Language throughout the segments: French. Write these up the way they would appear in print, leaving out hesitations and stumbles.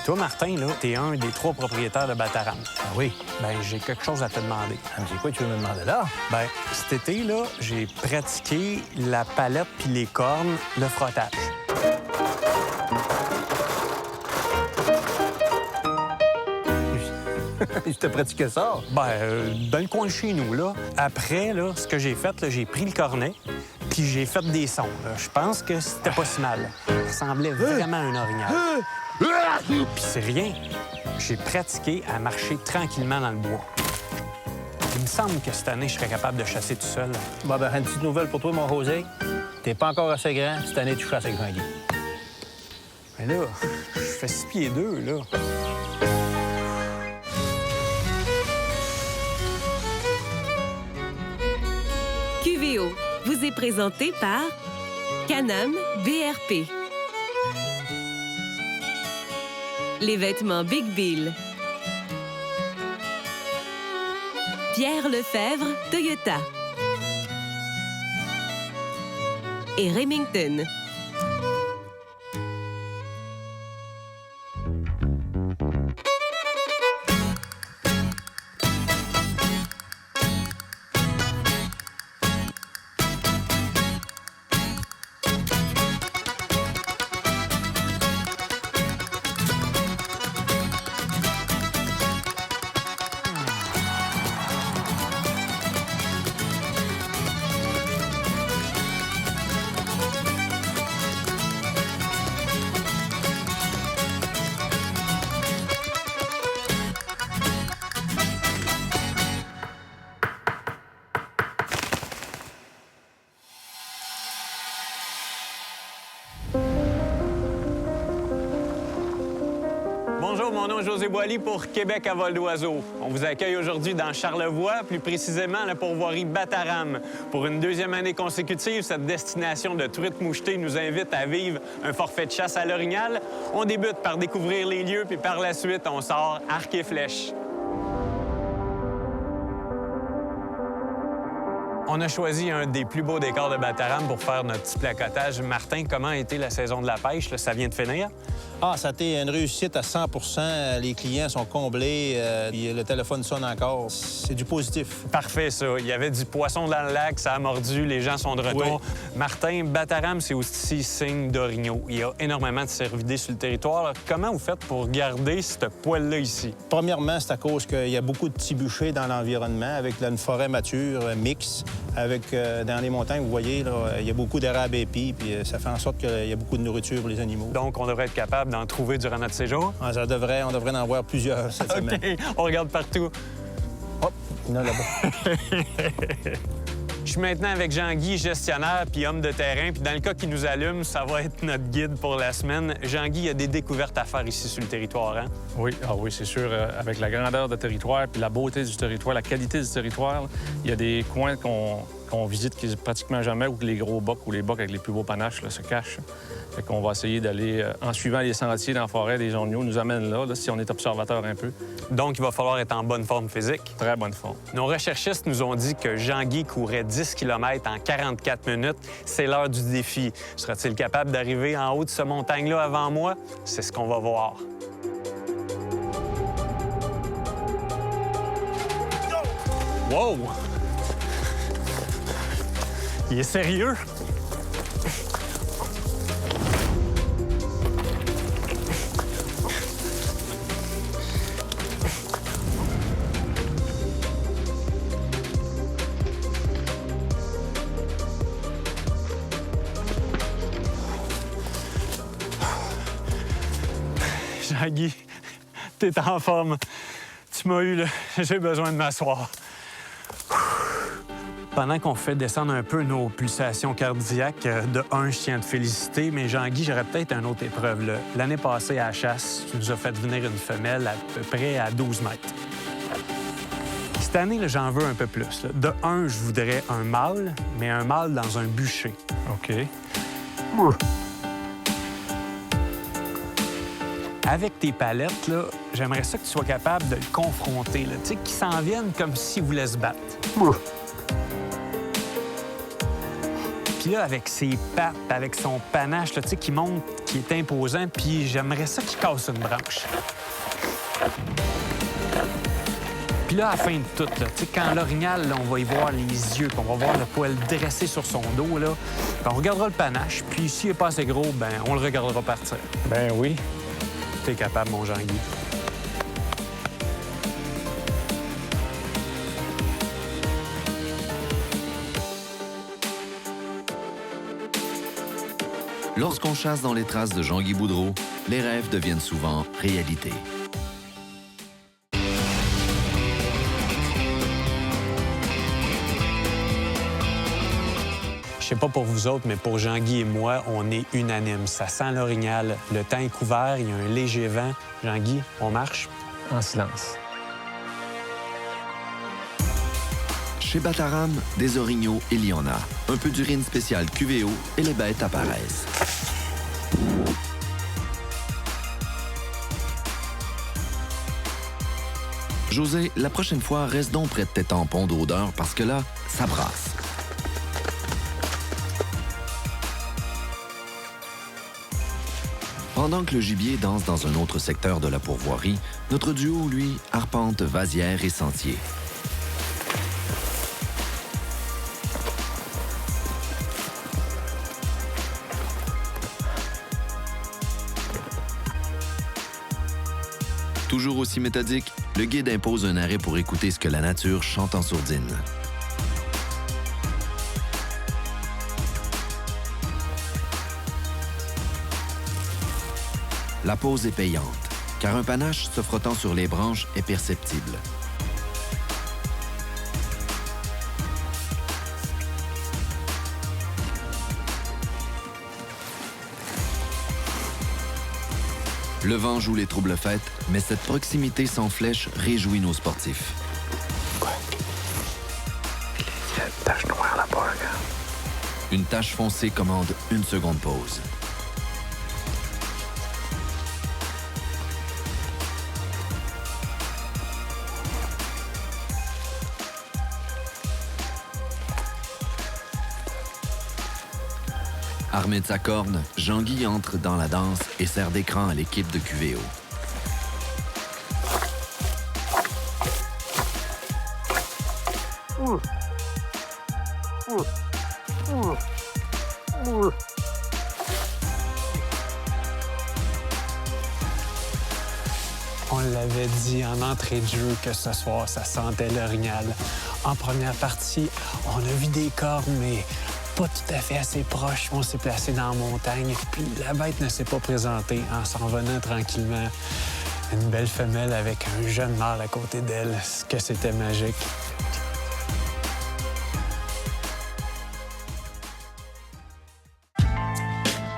Toi, Martin, là, t'es un des 3 propriétaires de Bataram. Ah oui. Ben, j'ai quelque chose à te demander. C'est quoi que tu veux me demander là? Ben, cet été, là, j'ai pratiqué la palette puis les cornes, le frottage. Je te pratiquais ça? Ben, dans le coin de chez nous, là. Après, là, ce que j'ai fait, là, j'ai pris le cornet puis j'ai fait des sons. Là. Je pense que c'était pas si mal. Ça ressemblait vraiment à un orignal. Puis c'est rien. J'ai pratiqué à marcher tranquillement dans le bois. Il me semble que cette année, je serais capable de chasser tout seul. Bon, ben, une petite nouvelle pour toi, mon José. T'es pas encore assez grand. Cette année, tu chasses avec Jean-Guy. Mais là, je fais 6 pieds 2, là. QVO vous est présenté par Can-Am BRP. Les vêtements Big Bill. Pierre Lefebvre, Toyota. Et Remington. Bonjour, mon nom est José Boily pour Québec à vol d'oiseau. On vous accueille aujourd'hui dans Charlevoix, plus précisément à la pourvoirie Bataram. Pour une 2e année consécutive, cette destination de truites mouchetées nous invite à vivre un forfait de chasse à l'orignal. On débute par découvrir les lieux, puis par la suite, on sort arc et flèche. On a choisi un des plus beaux décors de Bataram pour faire notre petit placotage. Martin, comment a été la saison de la pêche? Là, ça vient de finir? Ah, ça a été une réussite à 100 Les clients sont comblés, puis le téléphone sonne encore. C'est du positif. Parfait, ça. Il y avait du poisson dans le lac, ça a mordu, les gens sont de retour. Oui. Martin, Bataram, c'est aussi signe d'orignaux. Il y a énormément de cervidés sur le territoire. Alors, comment vous faites pour garder ce poil-là ici? Premièrement, c'est à cause qu'il y a beaucoup de petits bûchers dans l'environnement, avec là, une forêt mature, mixte. Avec, dans les montagnes, vous voyez, là, il y a beaucoup d'érables épis, puis ça fait en sorte qu'il y a beaucoup de nourriture pour les animaux. Donc, on devrait être capable d'en trouver durant notre séjour? Ah, on devrait en avoir plusieurs cette semaine. OK, on regarde partout. Hop, il y en a là-bas. Je suis maintenant avec Jean-Guy, gestionnaire puis homme de terrain. Puis dans le cas qui nous allume, ça va être notre guide pour la semaine. Jean-Guy, il y a des découvertes à faire ici sur le territoire, hein? Oui, oui, c'est sûr. Avec la grandeur du territoire puis la beauté du territoire, la qualité du territoire, il y a des coins qu'on visite pratiquement jamais où les gros bocs ou les bocs avec les plus beaux panaches là, se cachent. Fait qu'on va essayer d'aller, en suivant les sentiers dans la forêt, les orignaux nous amènent là, si on est observateur un peu. Donc, il va falloir être en bonne forme physique. Très bonne forme. Nos recherchistes nous ont dit que Jean-Guy courait 10 km en 44 minutes. C'est l'heure du défi. Sera-t-il capable d'arriver en haut de ce montagne-là avant moi? C'est ce qu'on va voir. Wow! Il est sérieux? Jean-Guy, t'es en forme. Tu m'as eu, là. J'ai besoin de m'asseoir. Pendant qu'on fait descendre un peu nos pulsations cardiaques, de un, je tiens à te féliciter, mais Jean-Guy, j'aurais peut-être une autre épreuve. Là. L'année passée, à la chasse, tu nous as fait venir une femelle à peu près à 12 mètres. Cette année, là, j'en veux un peu plus. Là. De un, je voudrais un mâle, mais un mâle dans un bûcher. OK. Avec tes palettes, là, j'aimerais ça que tu sois capable de le confronter, là. Tu sais, qu'il s'en vienne comme s'il voulait se battre. Puis là, avec ses pattes, avec son panache, là, tu sais, qui monte, qui est imposant, puis j'aimerais ça qu'il casse une branche. Puis là, à la fin de tout, là, tu sais, quand l'orignal, là, on va y voir les yeux, puis on va voir le poil dressé sur son dos, là, puis on regardera le panache, puis s'il n'est pas assez gros, ben on le regardera partir. Ben oui. T'es capable, mon Jean-Guy. Lorsqu'on chasse dans les traces de Jean-Guy Boudreau, les rêves deviennent souvent réalité. Je sais pas pour vous autres, mais pour Jean-Guy et moi, on est unanime. Ça sent l'orignal. Le temps est couvert, il y a un léger vent. Jean-Guy, on marche? En silence. Chez Bataram, des orignaux, il y en a. Un peu d'urine spéciale QVO et les bêtes apparaissent. José, la prochaine fois, reste donc près de tes tampons d'odeur parce que là, ça brasse. Pendant que le gibier danse dans un autre secteur de la pourvoirie, notre duo, lui, arpente vasières et sentiers. Toujours aussi méthodique, le guide impose un arrêt pour écouter ce que la nature chante en sourdine. La pause est payante, car un panache se frottant sur les branches est perceptible. Le vent joue les troubles fêtes, mais cette proximité sans flèche réjouit nos sportifs. Il y a une tache noire là-bas, regarde. Une tache foncée commande une seconde pause. Armé de sa corne, Jean-Guy entre dans la danse et sert d'écran à l'équipe de QVO. On l'avait dit en entrée de jeu que ce soir, ça sentait l'orignal. En première partie, on a vu des cornes, mais pas tout à fait assez proches. On s'est placé dans la montagne, puis la bête ne s'est pas présentée en s'en venant tranquillement. Une belle femelle avec un jeune mâle à côté d'elle. Ce que c'était magique.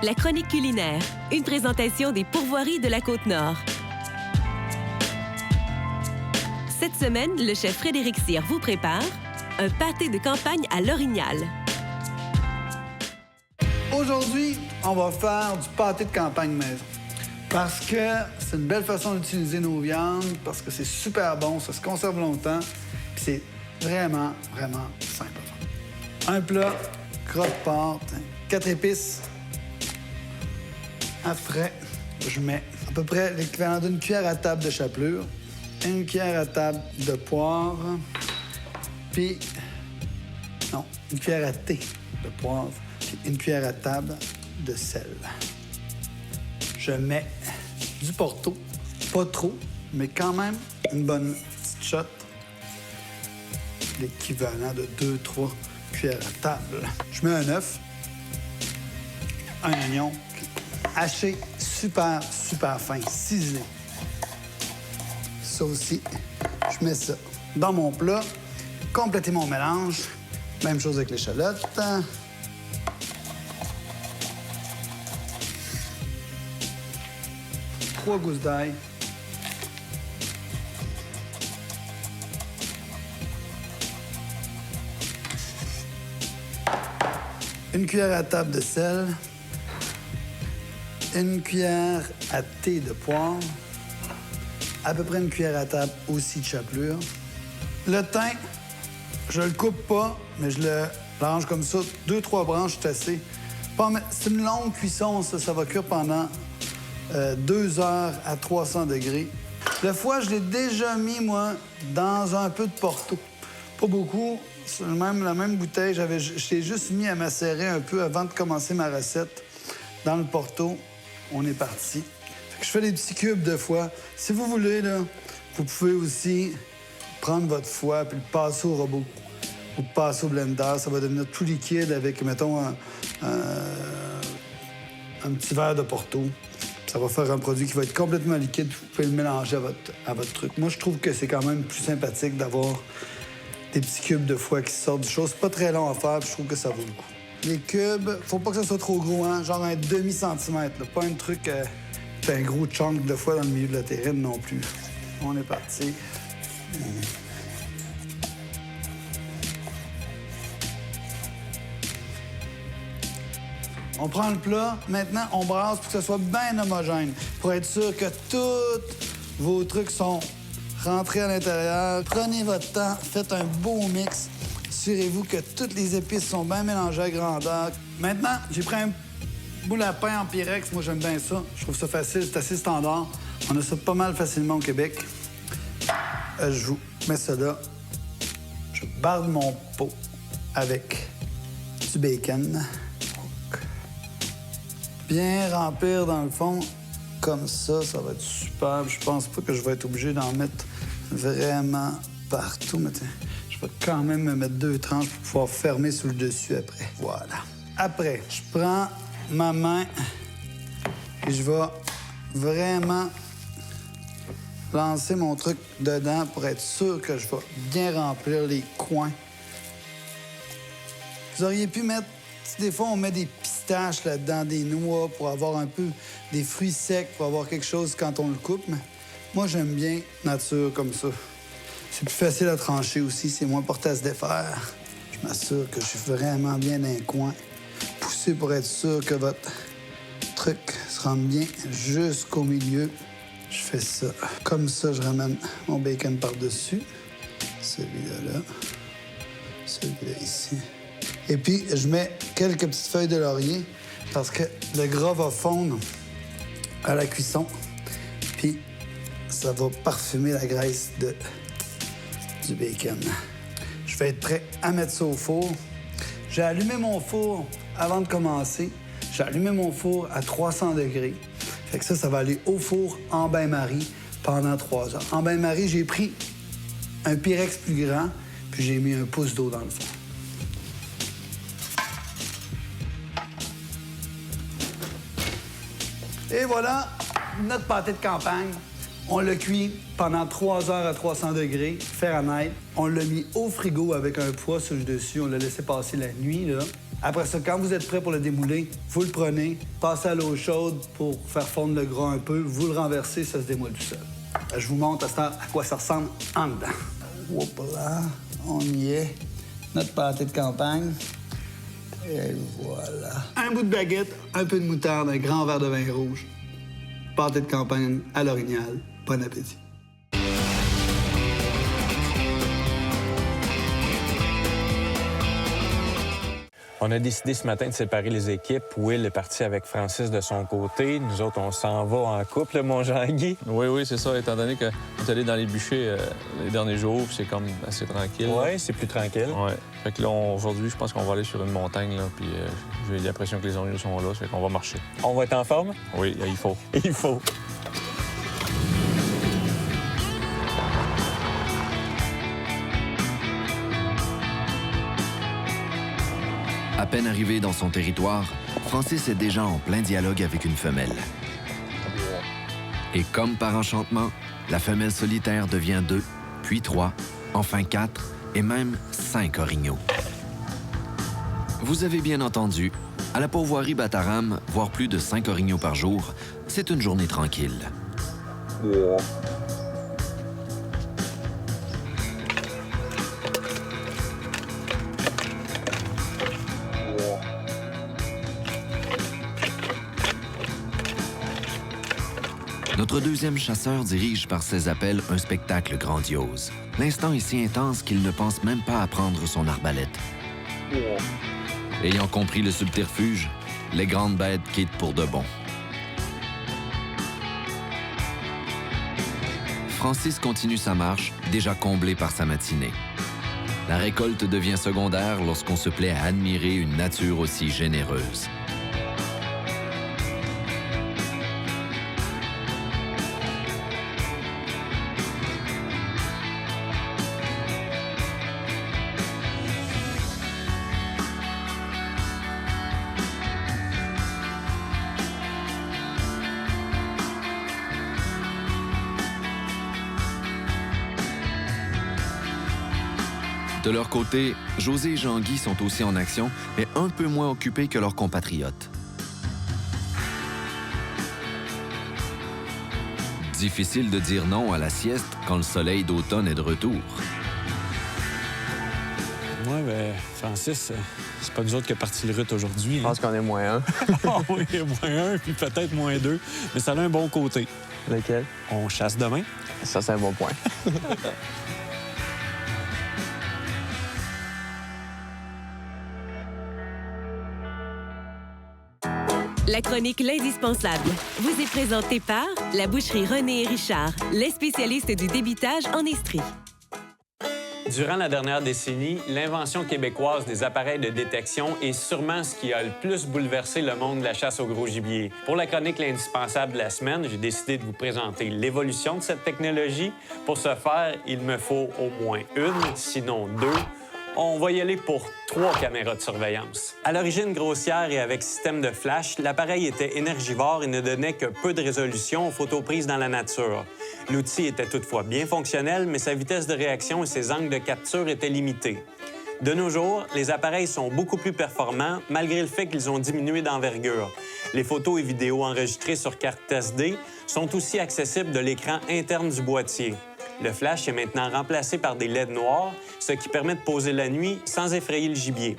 La chronique culinaire, une présentation des pourvoiries de la Côte-Nord. Cette semaine, le chef Frédéric Cyr vous prépare un pâté de campagne à l'orignal. Aujourd'hui, on va faire du pâté de campagne maison. Parce que c'est une belle façon d'utiliser nos viandes, parce que c'est super bon, ça se conserve longtemps, puis c'est vraiment, vraiment simple à faire. Un plat, croque-pâte, 4 épices. Après, je mets à peu près l'équivalent d'une cuillère à table de chapelure, une cuillère à table de poivre, puis... non, une cuillère à thé de poivre, puis une cuillère à table de sel. Je mets du Porto, pas trop, mais quand même une bonne petite shot, l'équivalent de 2-3 cuillères à table. Je mets un œuf, un oignon, haché super, super fin, ciselé. Ça aussi, je mets ça dans mon plat, compléter mon mélange. Même chose avec l'échalote. 3 gousses d'ail. Une cuillère à table de sel. Une cuillère à thé de poivre. À peu près une cuillère à table aussi de chapelure. Le thym, je le coupe pas, mais je le l'arrange comme ça. 2-3 branches, c'est assez. C'est une longue cuisson, ça va cuire pendant 2 heures à 300 degrés. Le foie, je l'ai déjà mis, moi, dans un peu de Porto. Pas beaucoup. C'est la même bouteille. Je l'ai juste mis à macérer un peu avant de commencer ma recette. Dans le Porto, on est parti. Fait que je fais des petits cubes de foie. Si vous voulez, là, vous pouvez aussi prendre votre foie puis le passer au robot ou le passer au blender. Ça va devenir tout liquide avec, mettons, un petit verre de Porto. Ça va faire un produit qui va être complètement liquide. Vous pouvez le mélanger à votre truc. Moi, je trouve que c'est quand même plus sympathique d'avoir des petits cubes de foie qui sortent du chaud. C'est pas très long à faire, puis je trouve que ça vaut le coup. Les cubes, faut pas que ça soit trop gros, hein? Genre un demi-centimètre. Là. Pas un truc, un gros chunk de foie dans le milieu de la terrine non plus. On est parti. On prend le plat. Maintenant, on brasse pour que ce soit bien homogène. Pour être sûr que tous vos trucs sont rentrés à l'intérieur. Prenez votre temps, faites un beau mix. Assurez-vous que toutes les épices sont bien mélangées à grandeur. Maintenant, j'ai pris un boule à pain en Pyrex. Moi, j'aime bien ça. Je trouve ça facile, c'est assez standard. On a ça pas mal facilement au Québec. Je vous mets ça là. Je barde mon pot avec du bacon. Bien remplir dans le fond, comme ça va être superbe. Je pense pas que je vais être obligé d'en mettre vraiment partout. Mais je vais quand même me mettre 2 tranches pour pouvoir fermer sur le dessus après. Voilà. Après, je prends ma main et je vais vraiment lancer mon truc dedans pour être sûr que je vais bien remplir les coins. Vous auriez pu mettre... Des fois, on met des pistaches là-dedans, des noix pour avoir un peu des fruits secs, pour avoir quelque chose quand on le coupe. Mais moi, j'aime bien nature comme ça. C'est plus facile à trancher aussi, c'est moins porté à se défaire. Je m'assure que je suis vraiment bien dans un coin. Poussez pour être sûr que votre truc se rende bien jusqu'au milieu. Je fais ça. Comme ça, je ramène mon bacon par-dessus. Celui-là, là. Celui-là, ici. Et puis, je mets quelques petites feuilles de laurier parce que le gras va fondre à la cuisson. Puis, ça va parfumer la graisse du bacon. Je vais être prêt à mettre ça au four. J'ai allumé mon four avant de commencer. J'ai allumé mon four à 300 degrés. Fait que ça va aller au four en bain-marie pendant 3 heures. En bain-marie, j'ai pris un Pyrex plus grand, puis j'ai mis un pouce d'eau dans le four. Et voilà, notre pâté de campagne. On l'a cuit pendant 3 heures à 300 degrés Fahrenheit. On l'a mis au frigo avec un poids sur le dessus. On l'a laissé passer la nuit, là. Après ça, quand vous êtes prêt pour le démouler, vous le prenez, passez à l'eau chaude pour faire fondre le gras un peu. Vous le renversez, ça se démoule tout seul. Je vous montre à quoi ça ressemble en dedans. Hop là, on y est. Notre pâté de campagne. Et voilà. Un bout de baguette, un peu de moutarde, un grand verre de vin rouge. Pâté de campagne à l'orignal. Bon appétit. On a décidé ce matin de séparer les équipes. Will est parti avec Francis de son côté. Nous autres, on s'en va en couple, mon Jean-Guy. Oui, c'est ça, étant donné qu'on est allé dans les bûchers les derniers jours, c'est comme assez tranquille. Oui, c'est plus tranquille. Oui. Fait que là, aujourd'hui, je pense qu'on va aller sur une montagne, là, puis j'ai l'impression que les orignaux sont là, ça fait qu'on va marcher. On va être en forme? Oui, il faut. Il faut. À peine arrivé dans son territoire, Francis est déjà en plein dialogue avec une femelle. Et comme par enchantement, la femelle solitaire devient 2, puis 3, enfin 4 et même 5 orignaux. Vous avez bien entendu, à la pourvoirie Bataram, voir plus de 5 orignaux par jour, c'est une journée tranquille. Notre deuxième chasseur dirige par ses appels un spectacle grandiose. L'instant est si intense qu'il ne pense même pas à prendre son arbalète. Ayant compris le subterfuge, les grandes bêtes quittent pour de bon. Francis continue sa marche, déjà comblé par sa matinée. La récolte devient secondaire lorsqu'on se plaît à admirer une nature aussi généreuse. De leur côté, José et Jean-Guy sont aussi en action, mais un peu moins occupés que leurs compatriotes. Difficile de dire non à la sieste quand le soleil d'automne est de retour. Oui, bien, Francis, c'est pas nous autres qui a parti le rut aujourd'hui. Je pense qu'on est moins un. Ah oui, moins 1, puis peut-être moins 2. Mais ça a un bon côté. Lequel? On chasse demain. Ça, c'est un bon point. La chronique L'Indispensable vous est présentée par la boucherie René et Richard, les spécialistes du débitage en Estrie. Durant la dernière décennie, l'invention québécoise des appareils de détection est sûrement ce qui a le plus bouleversé le monde de la chasse au gros gibier. Pour la chronique L'Indispensable de la semaine, j'ai décidé de vous présenter l'évolution de cette technologie. Pour ce faire, il me faut au moins une, sinon deux. On va y aller pour 3 caméras de surveillance. À l'origine grossière et avec système de flash, l'appareil était énergivore et ne donnait que peu de résolution aux photos prises dans la nature. L'outil était toutefois bien fonctionnel, mais sa vitesse de réaction et ses angles de capture étaient limités. De nos jours, les appareils sont beaucoup plus performants, malgré le fait qu'ils ont diminué d'envergure. Les photos et vidéos enregistrées sur carte SD sont aussi accessibles de l'écran interne du boîtier. Le flash est maintenant remplacé par des LED noirs, ce qui permet de poser la nuit sans effrayer le gibier.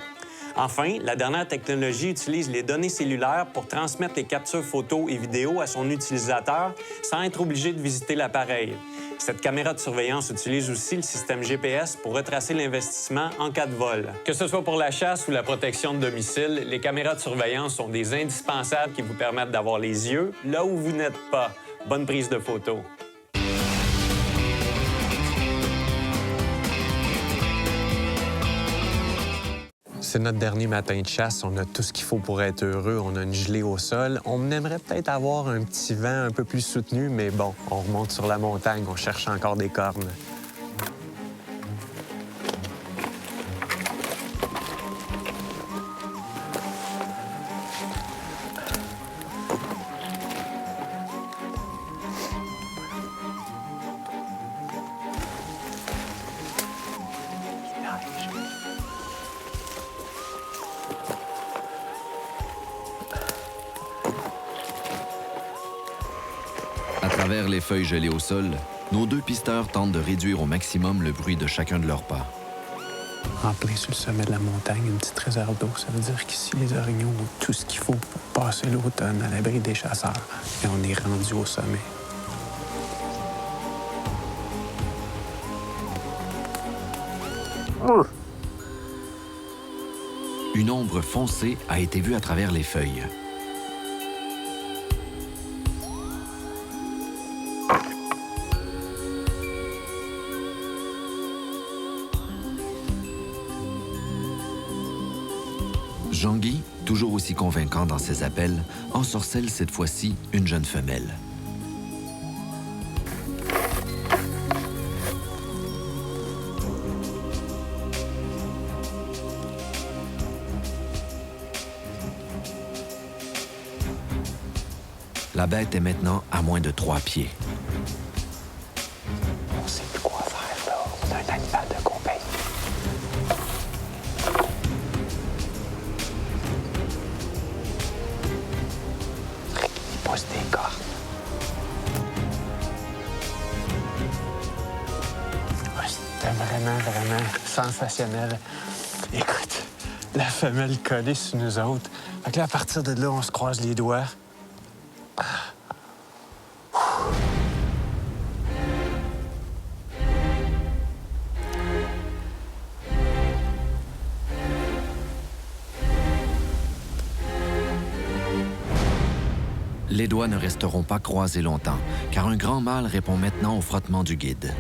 Enfin, la dernière technologie utilise les données cellulaires pour transmettre les captures photos et vidéos à son utilisateur sans être obligé de visiter l'appareil. Cette caméra de surveillance utilise aussi le système GPS pour retracer l'investissement en cas de vol. Que ce soit pour la chasse ou la protection de domicile, les caméras de surveillance sont des indispensables qui vous permettent d'avoir les yeux là où vous n'êtes pas. Bonne prise de photos. C'est notre dernier matin de chasse. On a tout ce qu'il faut pour être heureux. On a une gelée au sol. On aimerait peut-être avoir un petit vent un peu plus soutenu, mais bon, on remonte sur la montagne. On cherche encore des cornes. À travers les feuilles gelées au sol, nos 2 pisteurs tentent de réduire au maximum le bruit de chacun de leurs pas. En plein sur le sommet de la montagne, une petite réserve d'eau. Ça veut dire qu'ici, les orignaux ont tout ce qu'il faut pour passer l'automne à l'abri des chasseurs. Et on est rendu au sommet. Une ombre foncée a été vue à travers les feuilles. Jean-Guy, toujours aussi convaincant dans ses appels, ensorcelle cette fois-ci une jeune femelle. La bête est maintenant à moins de 3 pieds. On sait plus quoi faire, là. On a un animal de compagnie. Il pousse des cornes. Ouais, c'était vraiment sensationnel. Écoute, la femelle collée sur nous autres. Fait que là, à partir de là, on se croise les doigts. Les doigts ne resteront pas croisés longtemps, car un grand mâle répond maintenant au frottement du guide.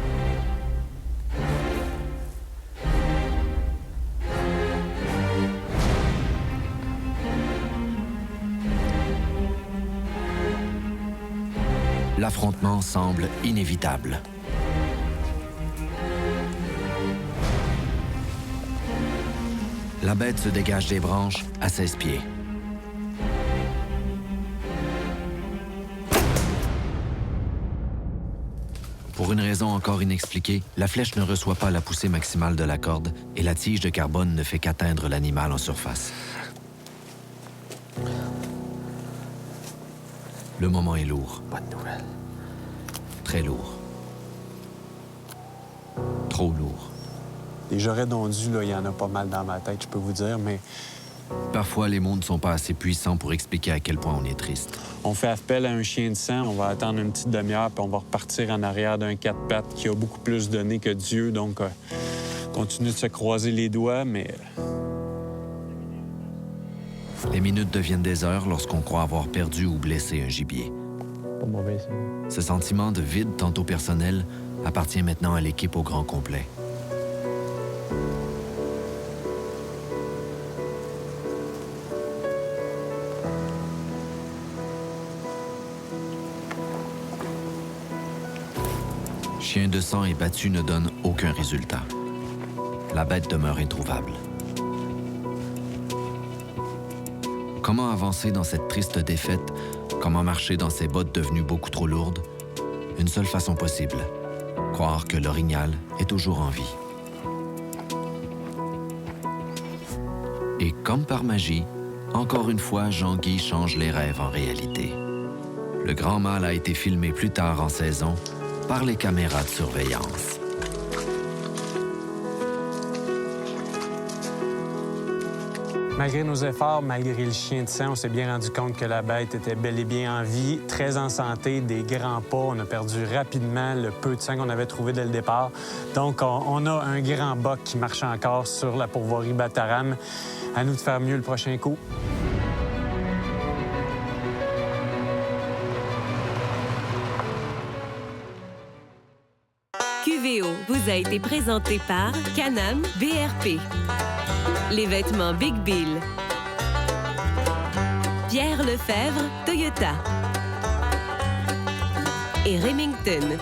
L'affrontement semble inévitable. La bête se dégage des branches à 16 pieds. Pour une raison encore inexpliquée, la flèche ne reçoit pas la poussée maximale de la corde et la tige de carbone ne fait qu'atteindre l'animal en surface. Le moment est lourd. Bonne nouvelle. Très lourd. Trop lourd. Les jarrets d'ondus, là, il y en a pas mal dans ma tête, je peux vous dire, mais Parfois, les mots ne sont pas assez puissants pour expliquer à quel point on est triste. on fait appel à un chien de sang, on va attendre une petite demi-heure, puis on va repartir en arrière d'un quatre pattes qui a beaucoup plus donné que Dieu, donc continue de se croiser les doigts, mais Les minutes deviennent des heures lorsqu'on croit avoir perdu ou blessé un gibier. Pas mauvais, ça. Ce sentiment de vide tantôt personnel appartient maintenant à l'équipe au grand complet. Chien de sang et battu ne donne aucun résultat. La bête demeure introuvable. Comment avancer dans cette triste défaite? Comment marcher dans ces bottes devenues beaucoup trop lourdes? Une seule façon possible, croire que l'orignal est toujours en vie. Et comme par magie, encore une fois, Jean-Guy change les rêves en réalité. Le grand mâle a été filmé plus tard en saison par les caméras de surveillance. malgré nos efforts, malgré le chien de sang, on s'est bien rendu compte que la bête était bel et bien en vie, très en santé, des grands pas. On a perdu rapidement le peu de sang qu'on avait trouvé dès le départ. Donc, on a un grand boc qui marche encore sur la pourvoirie Bataram. À nous de faire mieux le prochain coup. QVO vous a été présenté par Can-Am BRP. Les vêtements Big Bill. Pierre Lefebvre, Toyota. Et Remington.